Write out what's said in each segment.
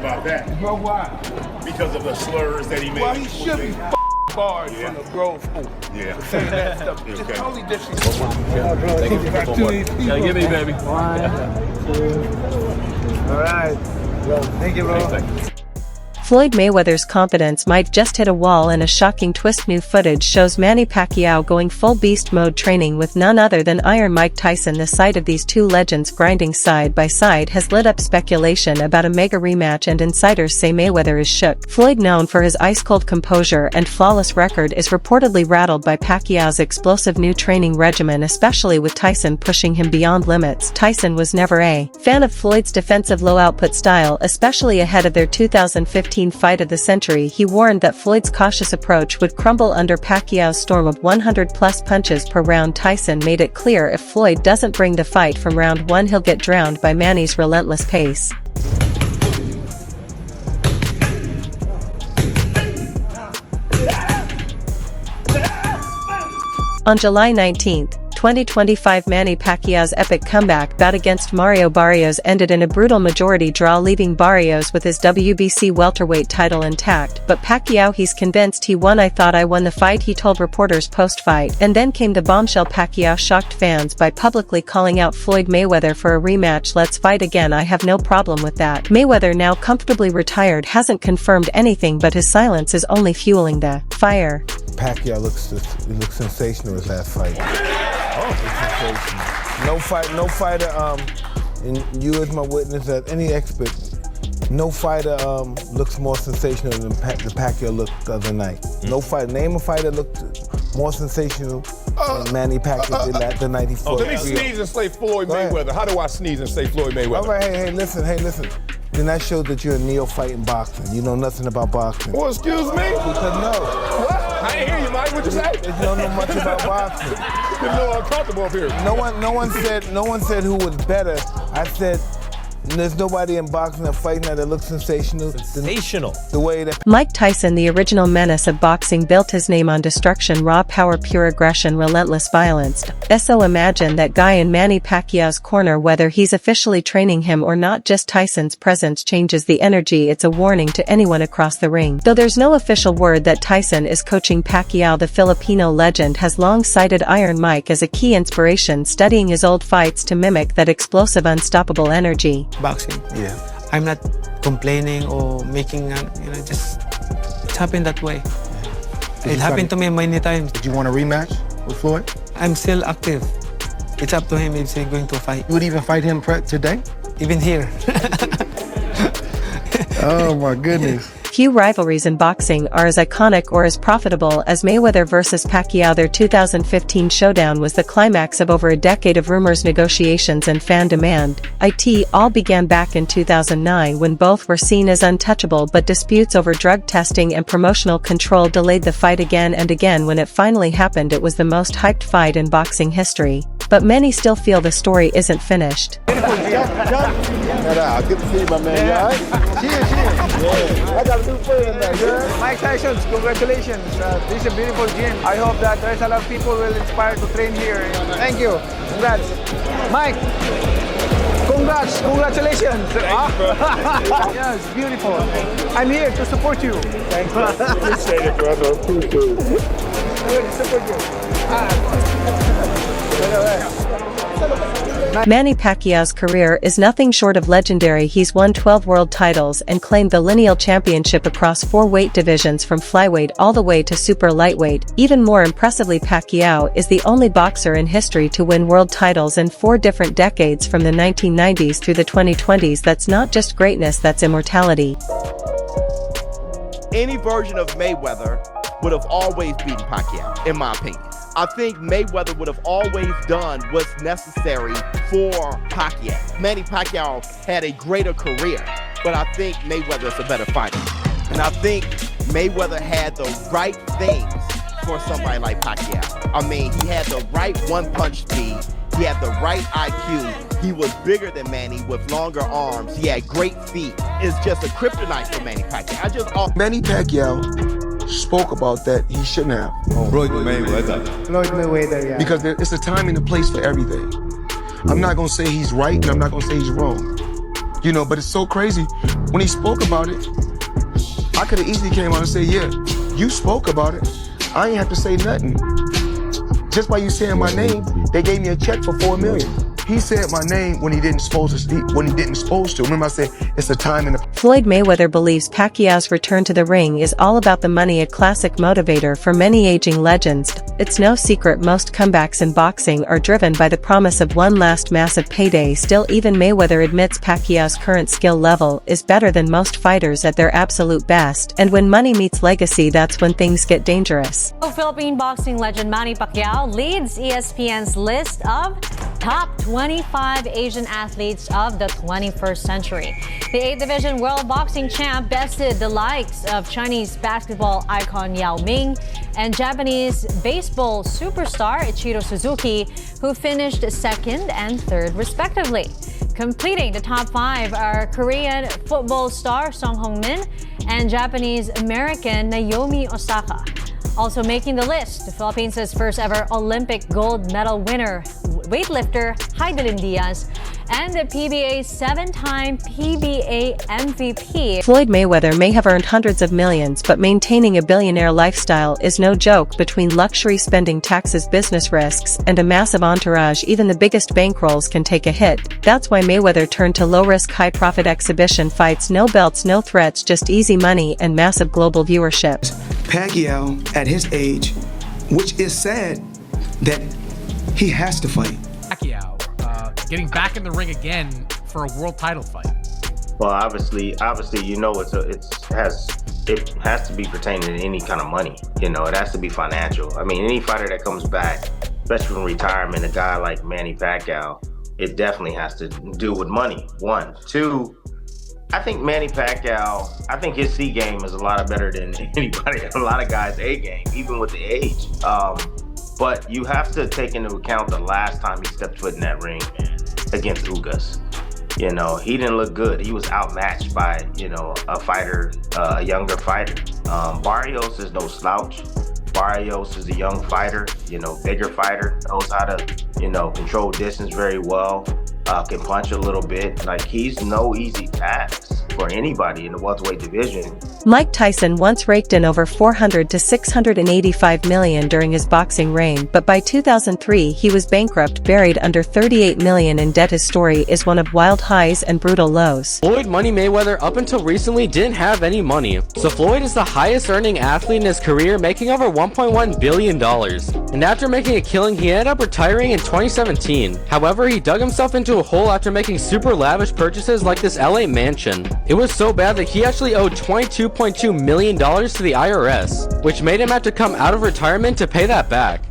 about that. Bro, why? Because of the slurs that he made. Well, he should be barred from the Grove School. Yeah. Saying that stuff. It's Okay. totally disrespectful. Yeah, give me, baby. 1, 2. All right. Thank you, bro. Floyd Mayweather's confidence might just hit a wall, and a shocking twist. New footage shows Manny Pacquiao going full beast mode training with none other than Iron Mike Tyson. The sight of these two legends grinding side by side has lit up speculation about a mega rematch, and insiders say Mayweather is shook. Floyd, known for his ice-cold composure and flawless record, is reportedly rattled by Pacquiao's explosive new training regimen, especially with Tyson pushing him beyond limits. Tyson was never a fan of Floyd's defensive low-output style, especially ahead of their 2015 fight of the century. He warned that Floyd's cautious approach would crumble under Pacquiao's storm of 100-plus punches per round. Tyson made it clear if Floyd doesn't bring the fight from round one, he'll get drowned by Manny's relentless pace. On July 19, 2025, Manny Pacquiao's epic comeback bout against Mario Barrios ended in a brutal majority draw, leaving Barrios with his WBC welterweight title intact. But Pacquiao, he's convinced he won. "I thought I won the fight," he told reporters post-fight. And then came the bombshell. Pacquiao shocked fans by publicly calling out Floyd Mayweather for a rematch. "Let's fight again. I have no problem with that." Mayweather, now comfortably retired, hasn't confirmed anything, but his silence is only fueling the fire. Pacquiao looks sensational his last fight. No fighter, and you as my witness, as any expert, no fighter looks more sensational than the Pacquiao looked the other night. No fighter, name a fighter looked more sensational than Manny Pacquiao did the night he fought. Let me sneeze and say Floyd Mayweather. How do I sneeze and say Floyd Mayweather? All right, hey, listen. Then that shows that you're a neophyte in boxing. You know nothing about boxing. Well, excuse me? Because no. What? I didn't hear you, Mike. What'd you say? You don't know much about boxing. It's a little uncomfortable up here. No one said who was better. I said there's nobody in boxing that fighting that looks sensational. Sensational. The way that Mike Tyson, the original menace of boxing, built his name on destruction, raw power, pure aggression, relentless violence. So imagine that guy in Manny Pacquiao's corner, whether he's officially training him or not. Just Tyson's presence changes the energy. It's a warning to anyone across the ring. Though there's no official word that Tyson is coaching Pacquiao, the Filipino legend has long cited Iron Mike as a key inspiration, studying his old fights to mimic that explosive, unstoppable energy. Boxing. Yeah. I'm not complaining or making, just it's happened that way. It happened to me many times. Did you want a rematch with Floyd? I'm still active. It's up to him if he's going to fight. You would even fight him today? Even here. Oh my goodness. Few rivalries in boxing are as iconic or as profitable as Mayweather versus Pacquiao. Their 2015 showdown was the climax of over a decade of rumors, negotiations, and fan demand. It all began back in 2009 when both were seen as untouchable, but disputes over drug testing and promotional control delayed the fight again and again. When it finally happened, it was the most hyped fight in boxing history. But many still feel the story isn't finished. Good to see you, my man. You all right? Cheers. Yeah. I got a new friend now, girl. Mike Tyson, congratulations. This is a beautiful gym. I hope that there's a lot of people will inspire to train here. Thank you. Congrats. Mike, congratulations. Yes, beautiful. I'm here to support you. Thanks, man. Appreciate it, brother. Appreciate it. Here to support you. Manny Pacquiao's career is nothing short of legendary. He's won 12 world titles and claimed the lineal championship across 4 weight divisions, from flyweight all the way to super lightweight. Even more impressively, Pacquiao is the only boxer in history to win world titles in 4 different decades, from the 1990s through the 2020s. That's not just greatness, that's immortality. Any version of Mayweather would have always beaten Pacquiao, in my opinion. I think Mayweather would have always done what's necessary for Pacquiao. Manny Pacquiao had a greater career, but I think Mayweather's a better fighter. And I think Mayweather had the right things for somebody like Pacquiao. I mean, he had the right one-punch speed. He had the right IQ. He was bigger than Manny with longer arms. He had great feet. It's just a kryptonite for Manny Pacquiao. Manny Pacquiao spoke about that he shouldn't have. Floyd Mayweather. Floyd Mayweather, yeah. Because it's a time and a place for everything. I'm not going to say he's right, and I'm not going to say he's wrong. You know, but it's so crazy. When he spoke about it, I could have easily came out and said, yeah, you spoke about it. I ain't have to say nothing. Just by you saying my name, they gave me a check for $4 million. He said my name when he didn't supposed to. Remember I said it's the time and the... Floyd Mayweather believes Pacquiao's return to the ring is all about the money, a classic motivator for many aging legends. It's no secret most comebacks in boxing are driven by the promise of one last massive payday. Still, even Mayweather admits Pacquiao's current skill level is better than most fighters at their absolute best, and when money meets legacy, that's when things get dangerous. Philippine boxing legend Manny Pacquiao leads ESPN's list of top 25 Asian athletes of the 21st century. The 8th Division World Boxing Champ bested the likes of Chinese basketball icon Yao Ming and Japanese baseball superstar Ichiro Suzuki, who finished 2nd and 3rd respectively. Completing the top 5 are Korean football star Song Hong-min and Japanese-American Naomi Osaka. Also making the list, the Philippines' first ever Olympic gold medal winner, weightlifter Heidelin Diaz, and the PBA's 7-time PBA MVP. Floyd Mayweather may have earned hundreds of millions, but maintaining a billionaire lifestyle is no joke. Between luxury spending, taxes, business risks, and a massive entourage, even the biggest bankrolls can take a hit. That's why Mayweather turned to low-risk, high-profit exhibition fights. No belts, no threats, just easy money and massive global viewership. Pacquiao, at his age, which is sad that he has to fight. Pacquiao getting back in the ring again for a world title fight. Well, obviously, you know, it has to be pertaining to any kind of money. You know, it has to be financial. I mean, any fighter that comes back, especially from retirement, a guy like Manny Pacquiao, it definitely has to do with money. 1, 2. I think Manny Pacquiao, I think his C game is a lot better than anybody, a lot of guys' A game, even with the age. But you have to take into account the last time he stepped foot in that ring, man, against Ugas. You know, he didn't look good. He was outmatched by, you know, a fighter, a younger fighter. Barrios is no slouch. Barrios is a young fighter, you know, bigger fighter, knows how to, you know, control distance very well. Can punch a little bit. Like, he's no easy task for anybody in the welterweight division. Mike Tyson once raked in over $400 to $685 million during his boxing reign, but by 2003 he was bankrupt, buried under $38 million in debt. His story is one of wild highs and brutal lows. Floyd Money Mayweather up until recently didn't have any money, so Floyd is the highest earning athlete in his career, making over $1.1 billion. And after making a killing, he ended up retiring in 2017. However, he dug himself into a hole after making super lavish purchases like this LA mansion. It was so bad that he actually owed $22.2 million to the IRS, which made him have to come out of retirement to pay that back.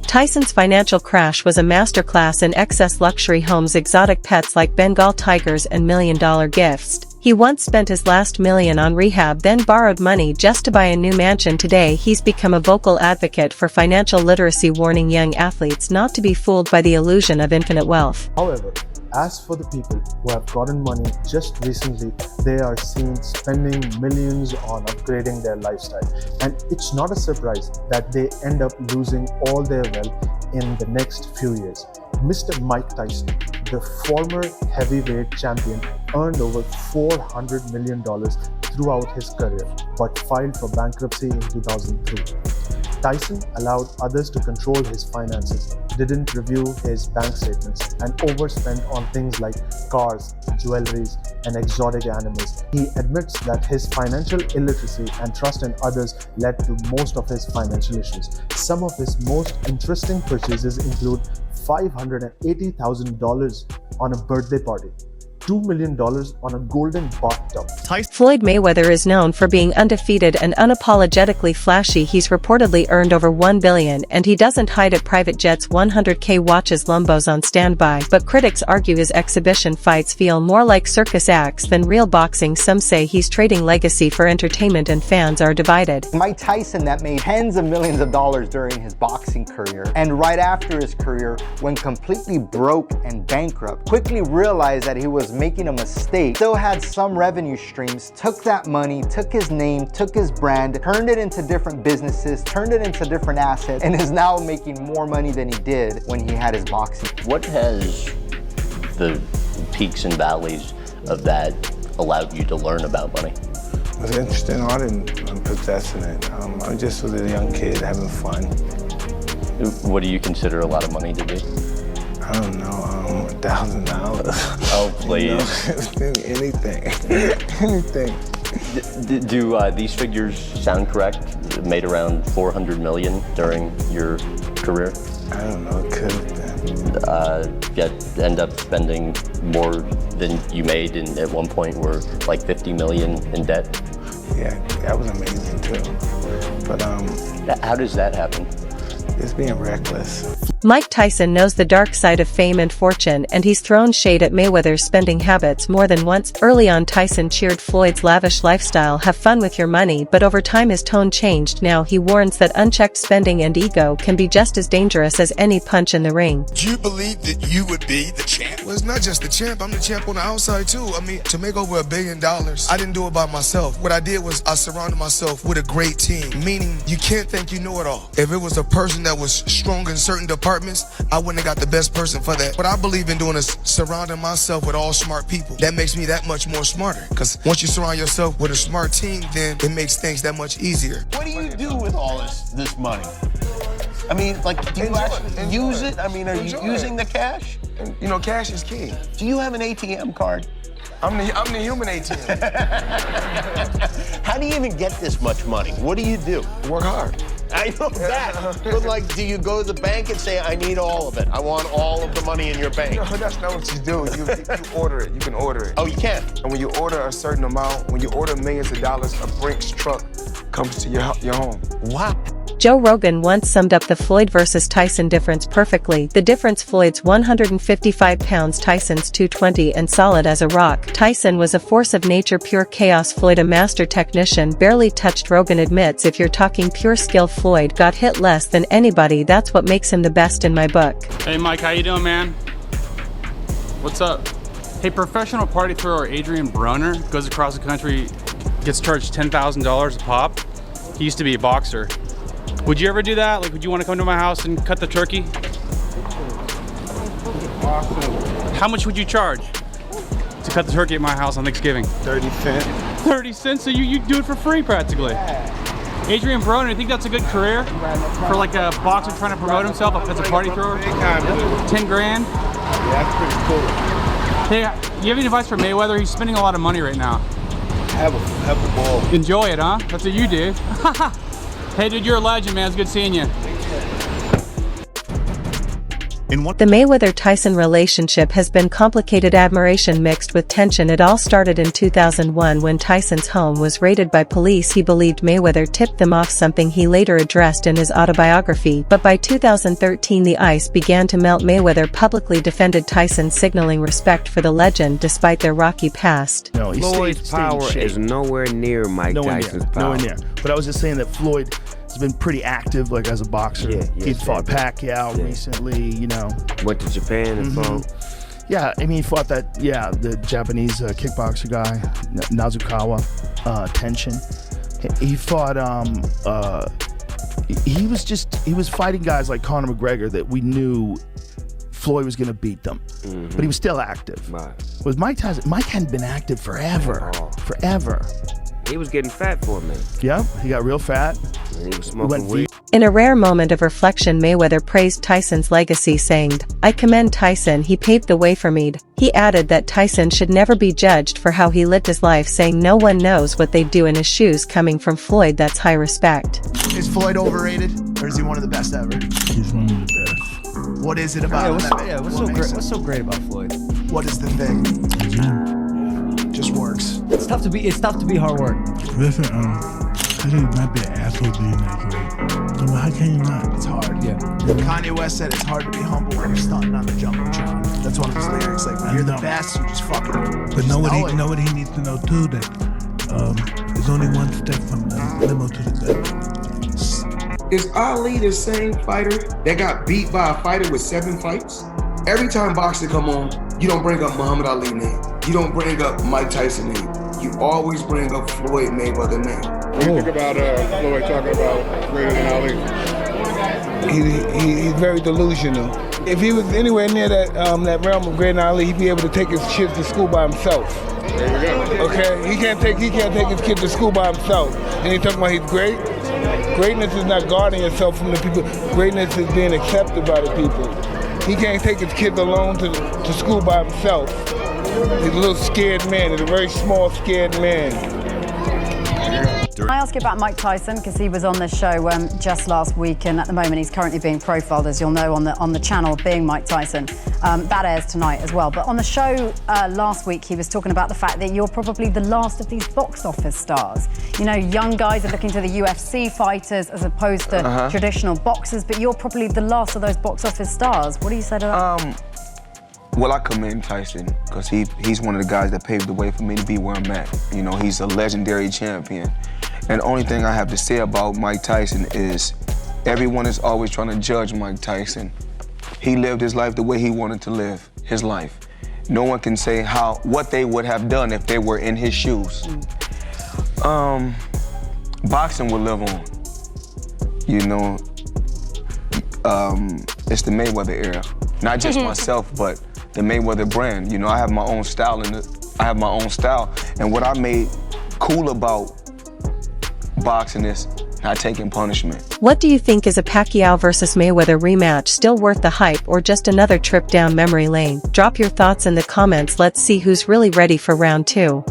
Tyson's financial crash was a masterclass in excess luxury homes, exotic pets like Bengal tigers, and million-dollar gifts. He once spent his last $1 million on rehab, then borrowed money just to buy a new mansion. Today, he's become a vocal advocate for financial literacy, warning young athletes not to be fooled by the illusion of infinite wealth. However, as for the people who have gotten money just recently, they are seen spending millions on upgrading their lifestyle. And it's not a surprise that they end up losing all their wealth in the next few years. Mr. Mike Tyson, the former heavyweight champion, earned over $400 million throughout his career, but filed for bankruptcy in 2003. Tyson allowed others to control his finances, didn't review his bank statements, and overspent on things like cars, jewelries, and exotic animals. He admits that his financial illiteracy and trust in others led to most of his financial issues. Some of his most interesting purchases include $580,000 on a birthday party, $2 million on a golden bathtub. Floyd Mayweather is known for being undefeated and unapologetically flashy. He's reportedly earned over $1 billion, and he doesn't hide it. Private jets, 100K watches, Lumbos on standby. But critics argue his exhibition fights feel more like circus acts than real boxing. Some say he's trading legacy for entertainment, and fans are divided. Mike Tyson, that made tens of millions of dollars during his boxing career, and right after his career, when completely broke and bankrupt, quickly realized that he was making a mistake, still had some revenue streams, took that money, took his name, took his brand, turned it into different businesses, turned it into different assets, and is now making more money than he did when he had his boxing. What has the peaks and valleys of that allowed you to learn about money? It was interesting. I didn't possessing it. I just was a young kid having fun. What do you consider a lot of money to be? I don't know, $1,000. Oh, please. Anything. Anything. Do these figures sound correct? Made around 400 million during your career? I don't know, it could have been. Yet end up spending more than you made, and at one point were like 50 million in debt? Yeah, that was amazing too. But how does that happen? Just being reckless. Mike Tyson knows the dark side of fame and fortune, and he's thrown shade at Mayweather's spending habits more than once. Early on, Tyson cheered Floyd's lavish lifestyle, "Have fun with your money," but over time his tone changed. Now he warns that unchecked spending and ego can be just as dangerous as any punch in the ring. Do you believe that you would be the champ? Well, it's not just the champ. I'm the champ on the outside, too. I mean, to make over $1 billion, I didn't do it by myself. What I did was I surrounded myself with a great team, meaning you can't think you know it all. If it was a person that was strong in certain departments, I wouldn't have got the best person for that. What I believe in doing is surrounding myself with all smart people. That makes me that much more smarter. Because once you surround yourself with a smart team, then it makes things that much easier. What do you do with all this money? I mean, like, do you actually use it? I mean, are you using the cash? And, you know, cash is key. Do you have an ATM card? I'm the human ATM. How do you even get this much money? What do you do? Work hard. I know that, but like, do you go to the bank and say, I need all of it? I want all of the money in your bank. No, that's not what you do. You order it. You can order it. Oh, you can? And when you order a certain amount, when you order millions of dollars, a Brinks truck comes to your home. Wow. Joe Rogan once summed up the Floyd versus Tyson difference perfectly. The difference: Floyd's 155 pounds, Tyson's 220, and solid as a rock. Tyson was a force of nature, pure chaos. Floyd a master technician, barely touched. Rogan admits, if you're talking pure skill, Floyd got hit less than anybody. That's what makes him the best in my book. Hey Mike, how you doing, man? What's up? Hey, professional party thrower Adrian Broner goes across the country, gets charged $10,000 a pop. He used to be a boxer. Would you ever do that? Like, would you want to come to my house and cut the turkey? How much would you charge to cut the turkey at my house on Thanksgiving? 30 cents. 30 cents? So you do it for free practically. Adrian Broner, you think that's a good career for like a boxer trying to promote himself as a party thrower? 10 grand? Yeah, that's pretty cool. Hey, you have any advice for Mayweather? He's spending a lot of money right now. Have a ball. Enjoy it, huh? That's what you do. Hey dude, you're a legend, man. It's good seeing you. The Mayweather-Tyson relationship has been complicated, admiration mixed with tension. It all started in 2001 when Tyson's home was raided by police. He believed Mayweather tipped them off, something he later addressed in his autobiography. But by 2013 the ice began to melt. Mayweather publicly defended Tyson, signaling respect for the legend despite their rocky past. No, Floyd's power is nowhere near Mike Tyson's power. Nowhere near. But I was just saying that Floyd has been pretty active, like as a boxer. He fought Pacquiao recently, you know. Went to Japan and fought. Yeah, I mean, he fought the Japanese kickboxer guy, Nazukawa, Tenshin. He fought, he was fighting guys like Conor McGregor that we knew Floyd was going to beat them, but he was still active. Right. With Mike Tyson, Mike hadn't been active forever. He was getting fat for a minute. Yeah, he got real fat. And he was smoking weed. In a rare moment of reflection, Mayweather praised Tyson's legacy, saying, "I commend Tyson, he paved the way for me." He added that Tyson should never be judged for how he lived his life, saying no one knows what they'd do in his shoes. Coming from Floyd, that's high respect. Is Floyd overrated, or is he one of the best ever? He's one of the best. What is it about him? What's so great about Floyd? What is the thing? Just works. It's tough to be hard work. Listen, I think you might be an asshole being that great. So how can you not? It's hard. Yeah. Kanye West said it's hard to be humble when you're stunting on the jumbotron. That's one of his lyrics. Like, you're the best, you just fucking. But know what he needs to know too, that there's only one step from the limo to the gut. Is Ali the same fighter that got beat by a fighter with 7 fights? Every time boxing come on, you don't bring up Muhammad Ali name. You don't bring up Mike Tyson name. You always bring up Floyd Mayweather name. What do you think about Floyd talking about greater than Ali? He's very delusional. If he was anywhere near that realm of greater than Ali, he'd be able to take his shit to school by himself. Okay, he can't take his kid to school by himself. And he talking about he's great. Greatness is not guarding yourself from the people. Greatness is being accepted by the people. He can't take his kids alone to school by himself. He's a little scared man. He's a very small, scared man. I ask you about Mike Tyson because he was on this show just last week, and at the moment he's currently being profiled, as you'll know, on the channel being Mike Tyson. That airs tonight as well. But on the show last week, he was talking about the fact that you're probably the last of these box office stars. You know, young guys are looking to the UFC fighters as opposed to traditional boxers, but you're probably the last of those box office stars. What do you say to that? Well, I commend Tyson because he's one of the guys that paved the way for me to be where I'm at. You know, he's a legendary champion. And the only thing I have to say about Mike Tyson is everyone is always trying to judge Mike Tyson. He lived his life the way he wanted to live his life. No one can say what they would have done if they were in his shoes. Boxing will live on. You know, it's the Mayweather era. Not just myself, but the Mayweather brand. You know, I have my own style and what I made cool about boxing is not taking punishment. What do you think, is a Pacquiao versus Mayweather rematch still worth the hype or just another trip down memory lane? Drop your thoughts in the comments. Let's see who's really ready for round 2.